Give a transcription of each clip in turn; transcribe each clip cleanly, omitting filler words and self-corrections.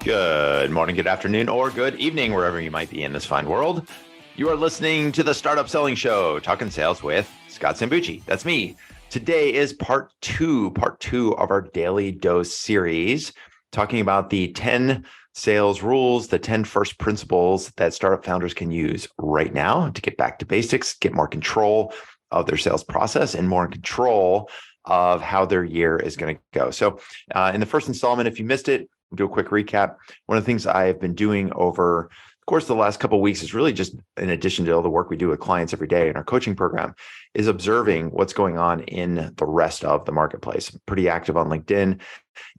Good morning, good afternoon, or good evening, wherever you might be in this fine world. You are listening to the Startup Selling Show, talking sales with Scott Sambucci. That's me. Today is part two of our Daily Dose series, talking about the 10 sales rules, the 10 first principles that startup founders can use right now to get back to basics, get more control of their sales process, and more control of how their year is going to go. So in the first installment, if you missed it, do a quick recap. One of the things I have been doing over the course of the last couple of weeks is really just, in addition to all the work we do with clients every day in our coaching program, is observing what's going on in the rest of the marketplace. I'm pretty active on LinkedIn.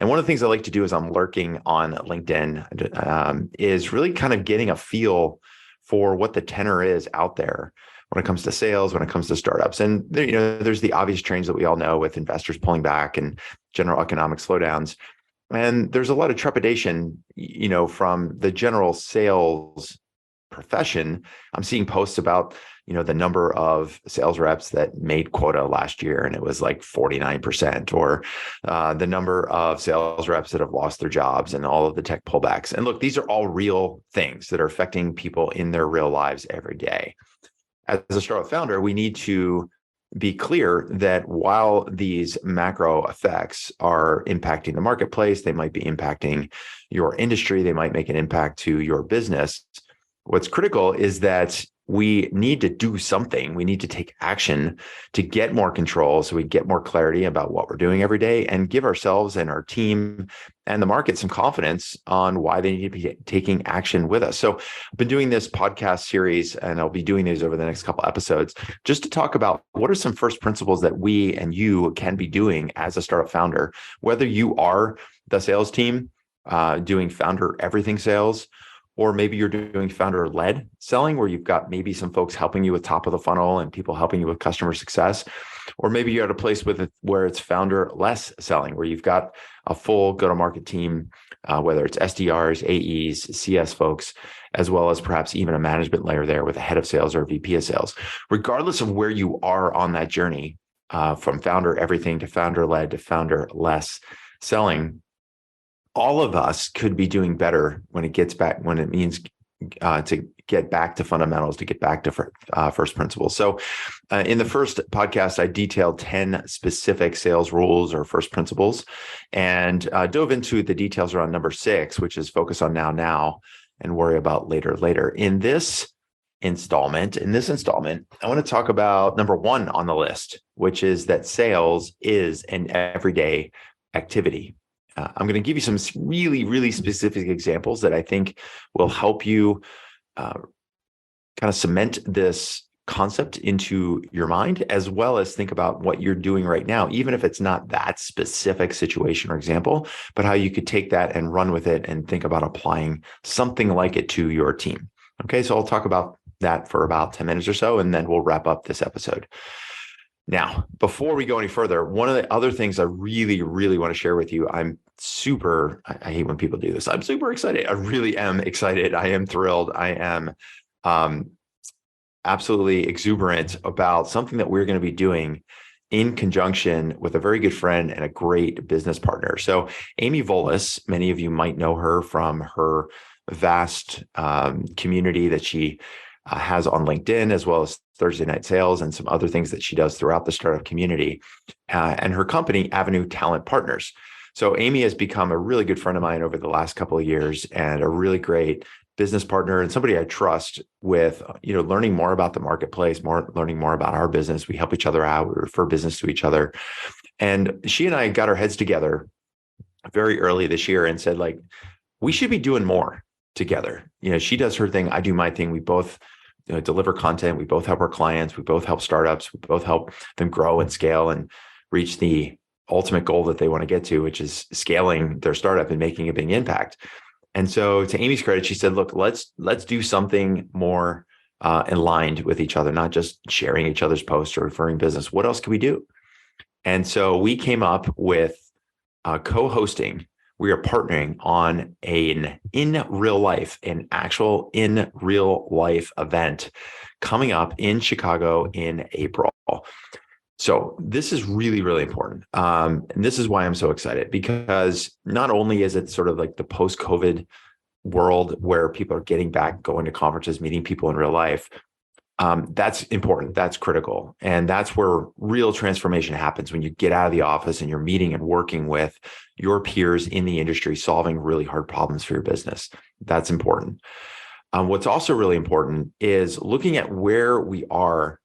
And one of the things I like to do is I'm lurking on LinkedIn, is really kind of getting a feel for what the tenor is out there when it comes to sales, when it comes to startups. And there's the obvious trends that we all know with investors pulling back and general economic slowdowns. And there's a lot of trepidation, from the general sales profession. I'm seeing posts about, the number of sales reps that made quota last year, and it was like 49%, or the number of sales reps that have lost their jobs and all of the tech pullbacks. And look, these are all real things that are affecting people in their real lives every day. As a startup founder, we need to be clear that while these macro effects are impacting the marketplace, they might be impacting your industry, they might make an impact to your business. What's critical is that we need to do something. We need to take action to get more control so we get more clarity about what we're doing every day and give ourselves and our team and the market some confidence on why they need to be taking action with us. So I've been doing this podcast series, and I'll be doing these over the next couple episodes, just to talk about what are some first principles that we and you can be doing as a startup founder, whether you are the sales team doing founder everything sales, or maybe you're doing founder-led selling, where you've got maybe some folks helping you with top of the funnel and people helping you with customer success. Or maybe you're at a place where it's founder-less selling, where you've got a full go-to-market team, whether it's SDRs, AEs, CS folks, as well as perhaps even a management layer there with a head of sales or a VP of sales. Regardless of where you are on that journey, from founder everything to founder-led to founder-less selling, all of us could be doing better when it means to get back to fundamentals, to get back to first principles. So in the first podcast, I detailed 10 specific sales rules or first principles, and dove into the details around number 6, which is focus on now, and worry about later. In this installment, I want to talk about number 1 on the list, which is that sales is an everyday activity. I'm going to give you some really, really specific examples that I think will help you kind of cement this concept into your mind, as well as think about what you're doing right now, even if it's not that specific situation or example, but how you could take that and run with it and think about applying something like it to your team. Okay, so I'll talk about that for about 10 minutes or so, and then we'll wrap up this episode. Now, before we go any further, one of the other things I really, really want to share with you, I hate when people do this. I'm super excited. I really am excited. I am thrilled. I am absolutely exuberant about something that we're going to be doing in conjunction with a very good friend and a great business partner. So Amy Volas, many of you might know her from her vast community that she has on LinkedIn, as well as Thursday Night Sales and some other things that she does throughout the startup community, and her company, Avenue Talent Partners. So Amy has become a really good friend of mine over the last couple of years, and a really great business partner and somebody I trust with, learning more about the marketplace, learning more about our business. We help each other out. We refer business to each other. And she and I got our heads together very early this year and said, we should be doing more together. She does her thing. I do my thing. We both deliver content. We both help our clients. We both help startups. We both help them grow and scale and reach the ultimate goal that they want to get to, which is scaling their startup and making a big impact. And so, to Amy's credit, she said, look, let's do something more aligned with each other, not just sharing each other's posts or referring business. What else can we do? And so we came up with co-hosting. We are partnering on an actual in real life event coming up in Chicago in April. So this is really, really important. And this is why I'm so excited, because not only is it sort of like the post-COVID world where people are getting back, going to conferences, meeting people in real life. That's important. That's critical. And that's where real transformation happens, when you get out of the office and you're meeting and working with your peers in the industry, solving really hard problems for your business. That's important. What's also really important is looking at where we are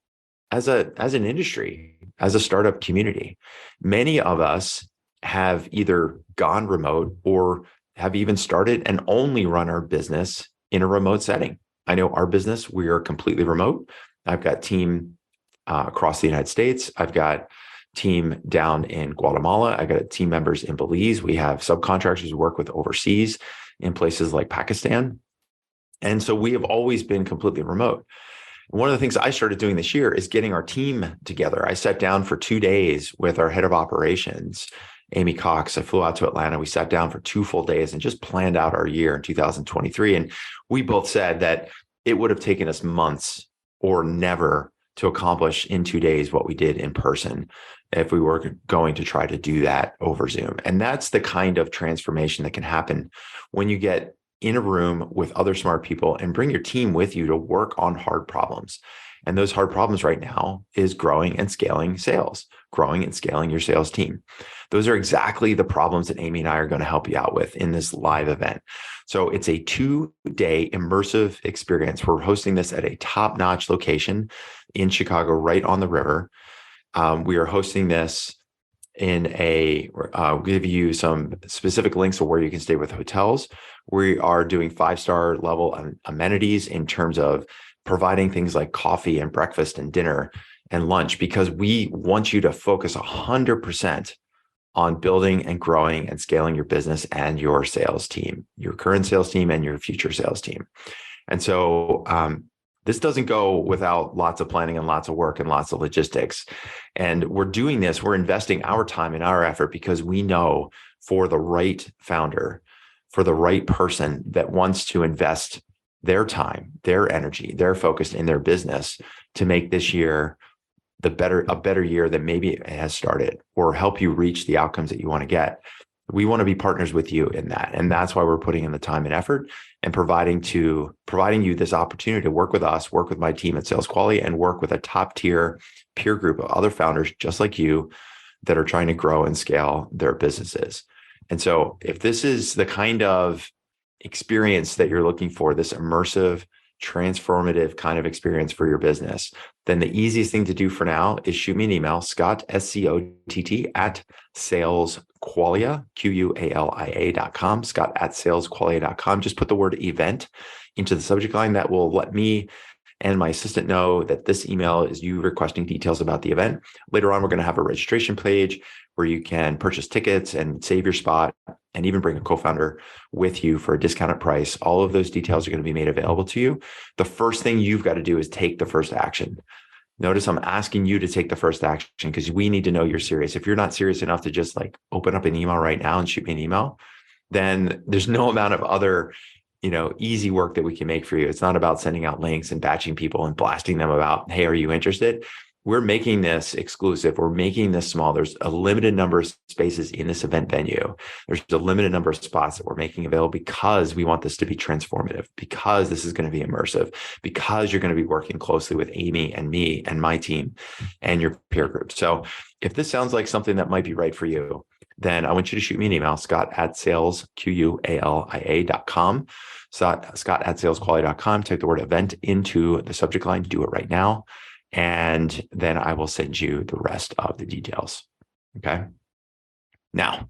as an industry, as a startup community. Many of us have either gone remote or have even started and only run our business in a remote setting. I know our business, we are completely remote. I've got team across the United States. I've got team down in Guatemala. I got team members in Belize. We have subcontractors who work with overseas in places like Pakistan. And so we have always been completely remote. One of the things I started doing this year is getting our team together. I sat down for 2 days with our head of operations, Amy Cox. I flew out to Atlanta. We sat down for 2 full days and just planned out our year in 2023. And we both said that it would have taken us months or never to accomplish in 2 days what we did in person if we were going to try to do that over Zoom. And that's the kind of transformation that can happen when you get in a room with other smart people and bring your team with you to work on hard problems. And those hard problems right now is growing and scaling sales, growing and scaling your sales team. Those are exactly the problems that Amy and I are going to help you out with in this live event. So it's a 2-day immersive experience. We're hosting this at a top-notch location in Chicago, right on the river. We are hosting this we'll give you some specific links of where you can stay with hotels. We are doing 5-star level amenities in terms of providing things like coffee and breakfast and dinner and lunch, because we want you to focus 100% on building and growing and scaling your business and your sales team, your current sales team and your future sales team. And so this doesn't go without lots of planning and lots of work and lots of logistics. And we're doing this, we're investing our time and our effort because we know for the right founder, for the right person that wants to invest their time, their energy, their focus in their business to make this year a better year than maybe it has started, or help you reach the outcomes that you want to get. We want to be partners with you in that. And that's why we're putting in the time and effort and providing you this opportunity to work with us, work with my team at Sales Quality, and work with a top tier peer group of other founders just like you that are trying to grow and scale their businesses. And so if this is the kind of experience that you're looking for, this immersive, transformative kind of experience for your business, then the easiest thing to do for now is shoot me an email, Scott, SCOTT, at salesqualia, QUALIA.com, Scott at salesqualia.com. Just put the word event into the subject line. That will let me and my assistant know that this email is you requesting details about the event. Later on, we're going to have a registration page where you can purchase tickets and save your spot and even bring a co-founder with you for a discounted price. All of those details are going to be made available to you. The first thing you've got to do is take the first action. Notice I'm asking you to take the first action because we need to know you're serious. If you're not serious enough to just like open up an email right now and shoot me an email, then there's no amount of other easy work that we can make for you. It's not about sending out links and batching people and blasting them about, hey, are you interested? We're making this exclusive. We're making this small. There's a limited number of spaces in this event venue. There's a limited number of spots that we're making available because we want this to be transformative, because this is going to be immersive, because you're going to be working closely with Amy and me and my team and your peer group. So if this sounds like something that might be right for you, then I want you to shoot me an email, Scott at salesqualia.com. Scott at salesqualia.com. Type the word event into the subject line. Do it right now. And then I will send you the rest of the details. Okay. Now,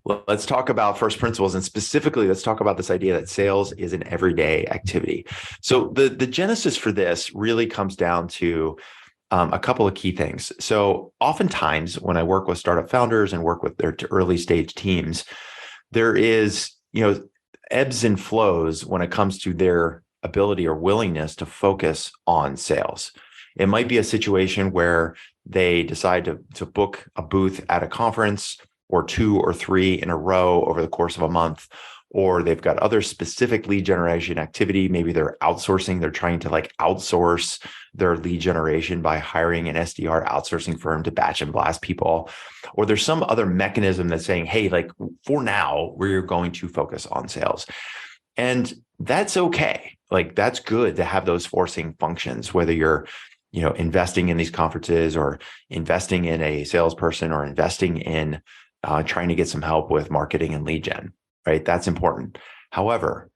let's talk about first principles, and specifically, let's talk about this idea that sales is an everyday activity. So the genesis for this really comes down to a couple of key things. So oftentimes when I work with startup founders and work with their early stage teams, there is, ebbs and flows when it comes to their ability or willingness to focus on sales. It might be a situation where they decide to book a booth at a conference or 2 or 3 in a row over the course of a month, or they've got other specific lead generation activity. Maybe they're outsourcing. They're trying to like outsource their lead generation by hiring an SDR outsourcing firm to batch and blast people. Or there's some other mechanism that's saying, hey, like for now, we're going to focus on sales. And that's okay. Like that's good to have those forcing functions, whether you're, investing in these conferences or investing in a salesperson or investing in trying to get some help with marketing and lead gen, right? That's important. However,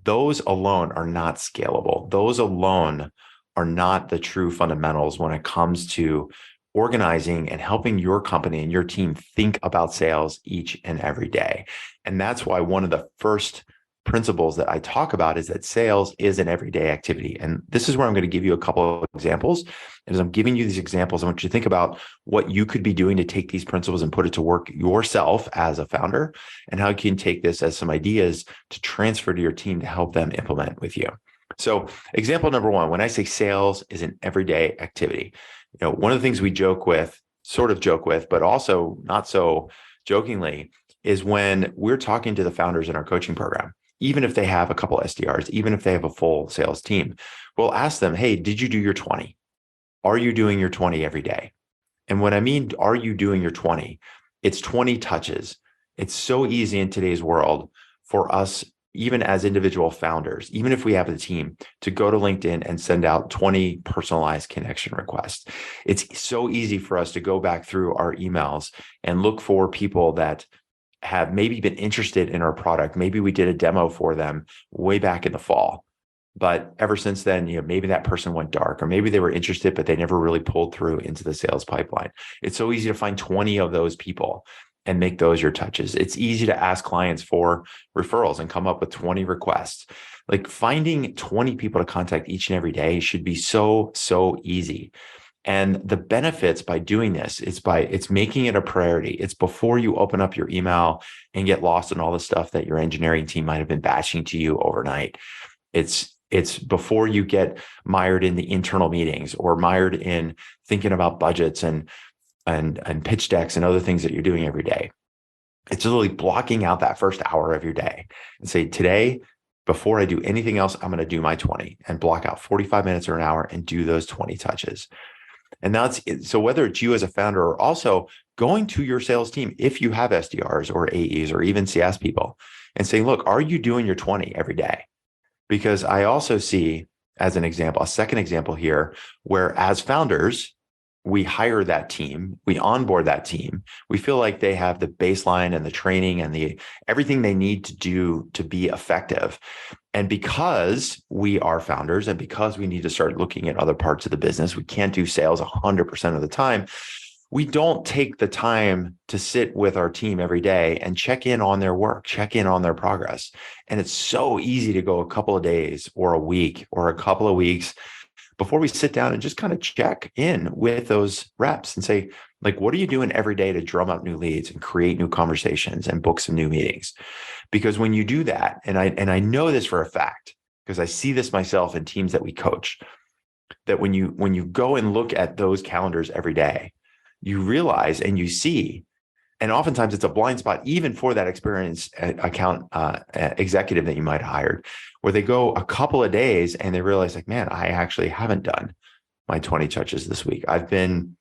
those alone are not scalable. Those alone are not the true fundamentals when it comes to organizing and helping your company and your team think about sales each and every day. And that's why one of the first principles that I talk about is that sales is an everyday activity. And this is where I'm going to give you a couple of examples. And as I'm giving you these examples, I want you to think about what you could be doing to take these principles and put it to work yourself as a founder, and how you can take this as some ideas to transfer to your team to help them implement with you. So example number one, when I say sales is an everyday activity, one of the things we sort of joke with, but also not so jokingly, is when we're talking to the founders in our coaching program. Even if they have a couple SDRs, even if they have a full sales team, we'll ask them, hey, did you do your 20? Are you doing your 20 every day? And when I mean, are you doing your 20? It's 20 touches. It's so easy in today's world for us, even as individual founders, even if we have a team, to go to LinkedIn and send out 20 personalized connection requests. It's so easy for us to go back through our emails and look for people that have maybe been interested in our product. Maybe we did a demo for them way back in the fall, but ever since then, maybe that person went dark, or maybe they were interested, but they never really pulled through into the sales pipeline. It's so easy to find 20 of those people and make those your touches. It's easy to ask clients for referrals and come up with 20 requests. Like finding 20 people to contact each and every day should be so easy. And the benefits by doing this, it's making it a priority. It's before you open up your email and get lost in all the stuff that your engineering team might have been batching to you overnight. It's before you get mired in the internal meetings or mired in thinking about budgets and pitch decks and other things that you're doing every day. It's literally blocking out that first hour of your day and say, today, before I do anything else, I'm going to do my 20 and block out 45 minutes or an hour and do those 20 touches. And so whether it's you as a founder or also going to your sales team, if you have SDRs or AEs or even CS people, and saying, look, are you doing your 20 every day? Because I also see, as an example, a second example here, where as founders, we hire that team, we onboard that team, we feel like they have the baseline and the training and everything they need to do to be effective. And because we are founders and because we need to start looking at other parts of the business, we can't do sales 100% of the time. We don't take the time to sit with our team every day and check in on their work, check in on their progress. And it's so easy to go a couple of days or a week or a couple of weeks before we sit down and just kind of check in with those reps and say, like, what are you doing every day to drum up new leads and create new conversations and book some new meetings? Because when you do that, and I know this for a fact, because I see this myself in teams that we coach, that when you go and look at those calendars every day, you realize and you see, and oftentimes it's a blind spot, even for that experienced account executive that you might have hired, where they go a couple of days and they realize, like, man, I actually haven't done my 20 touches this week. I've been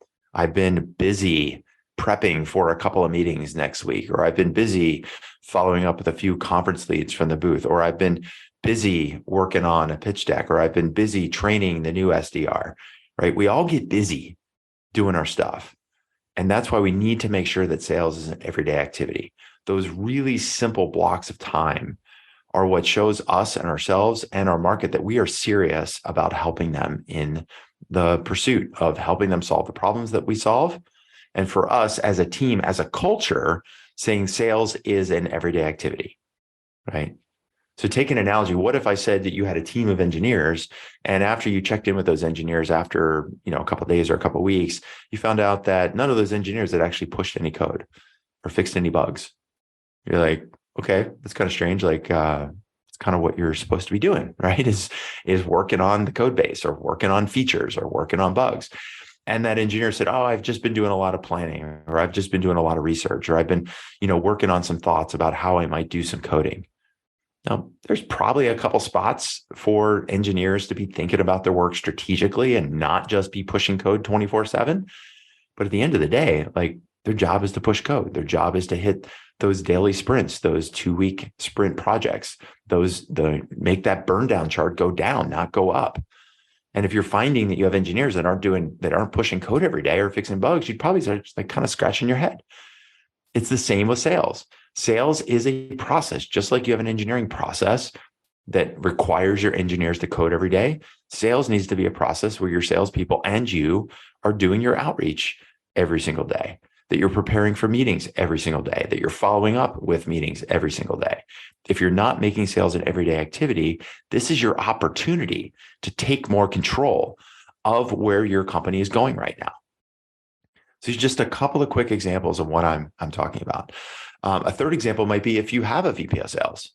busy prepping for a couple of meetings next week, or I've been busy following up with a few conference leads from the booth, or I've been busy working on a pitch deck, or I've been busy training the new SDR, right? We all get busy doing our stuff. And that's why we need to make sure that sales is an everyday activity. Those really simple blocks of time are what shows us and ourselves and our market that we are serious about helping them in the pursuit of helping them solve the problems that we solve. And for us as a team, as a culture, saying sales is an everyday activity, right? So take an analogy. What if I said that you had a team of engineers, and after you checked in with those engineers after, a couple of days or a couple of weeks, you found out that none of those engineers had actually pushed any code or fixed any bugs? You're like, okay, that's kind of strange. Like, it's kind of what you're supposed to be doing, right? Is working on the code base or working on features or working on bugs. And that engineer said, oh, I've just been doing a lot of planning, or I've just been doing a lot of research, or I've been, working on some thoughts about how I might do some coding. Now, there's probably a couple spots for engineers to be thinking about their work strategically and not just be pushing code 24/7. But at the end of the day, like their job is to push code. Their job is to hit those daily sprints, those 2-week sprint projects, make that burn down chart go down, not go up. And if you're finding that you have engineers that aren't pushing code every day or fixing bugs, you'd probably start like kind of scratching your head. It's the same with sales. Sales is a process, just like you have an engineering process that requires your engineers to code every day. Sales needs to be a process where your salespeople and you are doing your outreach every single day, that you're preparing for meetings every single day, that you're following up with meetings every single day. If you're not making sales an everyday activity, this is your opportunity to take more control of where your company is going right now. So just a couple of quick examples of what I'm talking about. A third example might be if you have a VP of sales,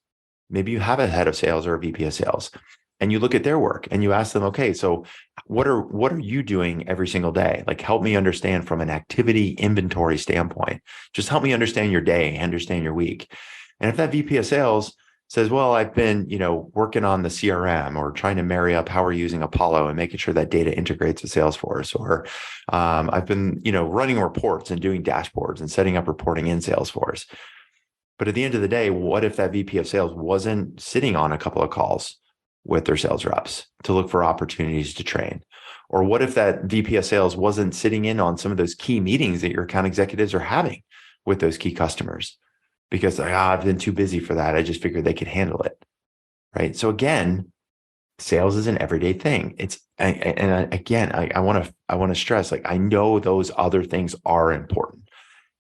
maybe you have a head of sales or a VP of sales, and you look at their work and you ask them, okay, so what are you doing every single day? Like, help me understand from an activity inventory standpoint. Just help me understand your day, understand your week. And if that VP of sales says, well, I've been, working on the CRM or trying to marry up how we're using Apollo and making sure that data integrates with Salesforce, or I've been, running reports and doing dashboards and setting up reporting in Salesforce. But at the end of the day, what if that VP of sales wasn't sitting on a couple of calls with their sales reps to look for opportunities to train? Or what if that VP of sales wasn't sitting in on some of those key meetings that your account executives are having with those key customers? Because I've been too busy for that. I just figured they could handle it, right? So again, sales is an everyday thing. I want to stress, like, I know those other things are important.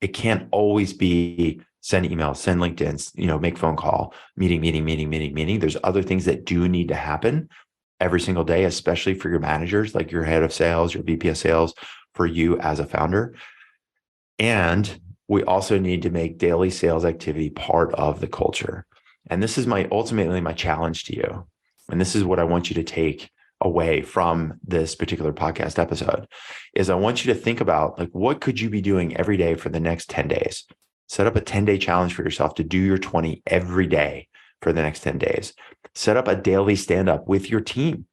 It can't always be send email, send LinkedIn, make phone call, meeting. There's other things that do need to happen every single day, especially for your managers, like your head of sales, your VP of sales, for you as a founder. And we also need to make daily sales activity part of the culture. And this is ultimately my challenge to you. And this is what I want you to take away from this particular podcast episode is I want you to think about, like, what could you be doing every day for the next 10 days? Set up a 10-day challenge for yourself to do your 20 every day for the next 10 days. Set up a daily stand-up with your team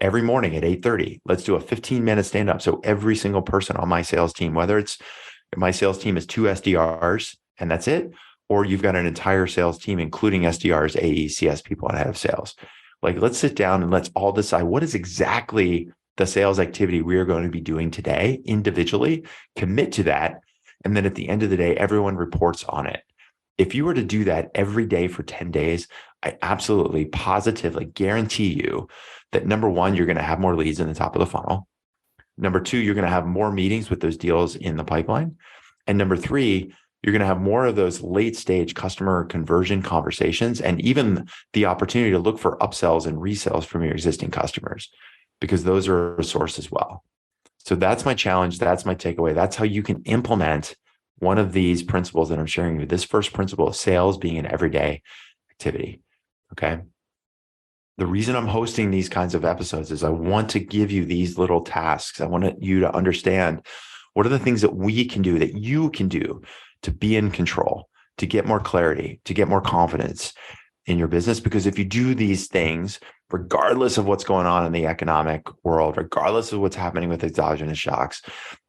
every morning at 8:30. Let's do a 15-minute stand-up. So every single person on my sales team, whether it's my sales team is 2 SDRs and that's it, or you've got an entire sales team, including SDRs, AEs, CS people, and head of sales. Like, let's sit down and let's all decide what is exactly the sales activity we are going to be doing today individually, commit to that. And then at the end of the day, everyone reports on it. If you were to do that every day for 10 days, I absolutely positively guarantee you that, number one, you're going to have more leads in the top of the funnel. Number two, you're going to have more meetings with those deals in the pipeline. And number three, you're going to have more of those late stage customer conversion conversations and even the opportunity to look for upsells and resells from your existing customers, because those are a source as well. So that's my challenge. That's my takeaway. That's how you can implement one of these principles that I'm sharing with you. This first principle of sales being an everyday activity. Okay. The reason I'm hosting these kinds of episodes is I want to give you these little tasks. I want you to understand what are the things that we can do, that you can do to be in control, to get more clarity, to get more confidence in your business. Because if you do these things, regardless of what's going on in the economic world, regardless of what's happening with exogenous shocks,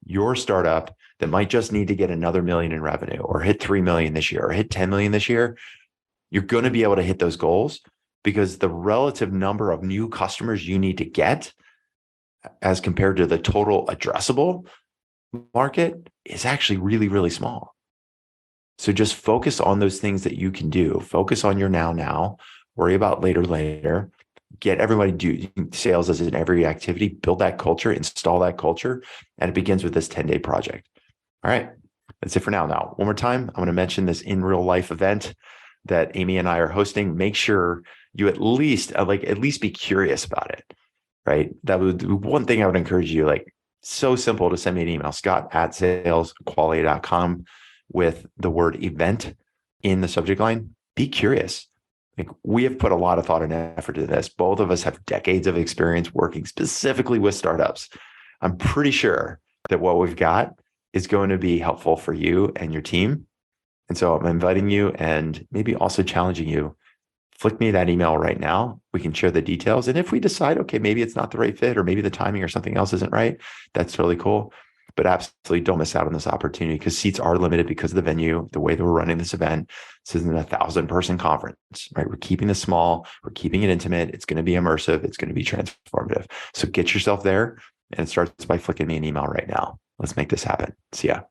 your startup that might just need to get another $1 million in revenue or hit 3 million this year or hit 10 million this year, you're going to be able to hit those goals, because the relative number of new customers you need to get as compared to the total addressable market is actually really, really small. So just focus on those things that you can do. Focus on your now, worry about later. Get everybody do sales as an every activity, build that culture, install that culture. And it begins with this 10-day project. All right, that's it for now. Now, one more time, I'm going to mention this in real life event that Amy and I are hosting. Make sure you at least be curious about it, right? That would be one thing I would encourage you, like, so simple to send me an email, scott@salesquality.com with the word event in the subject line. Be curious. Like, we have put a lot of thought and effort into this. Both of us have decades of experience working specifically with startups. I'm pretty sure that what we've got is going to be helpful for you and your team. And so I'm inviting you and maybe also challenging you. flick me that email right now. We can share the details. And if we decide, okay, maybe it's not the right fit, or maybe the timing or something else isn't right, that's totally cool. But absolutely don't miss out on this opportunity, because seats are limited because of the venue, the way that we're running this event. This isn't a 1,000-person conference, right? We're keeping this small. We're keeping it intimate. It's going to be immersive. It's going to be transformative. So get yourself there, and it starts by flicking me an email right now. Let's make this happen. See ya.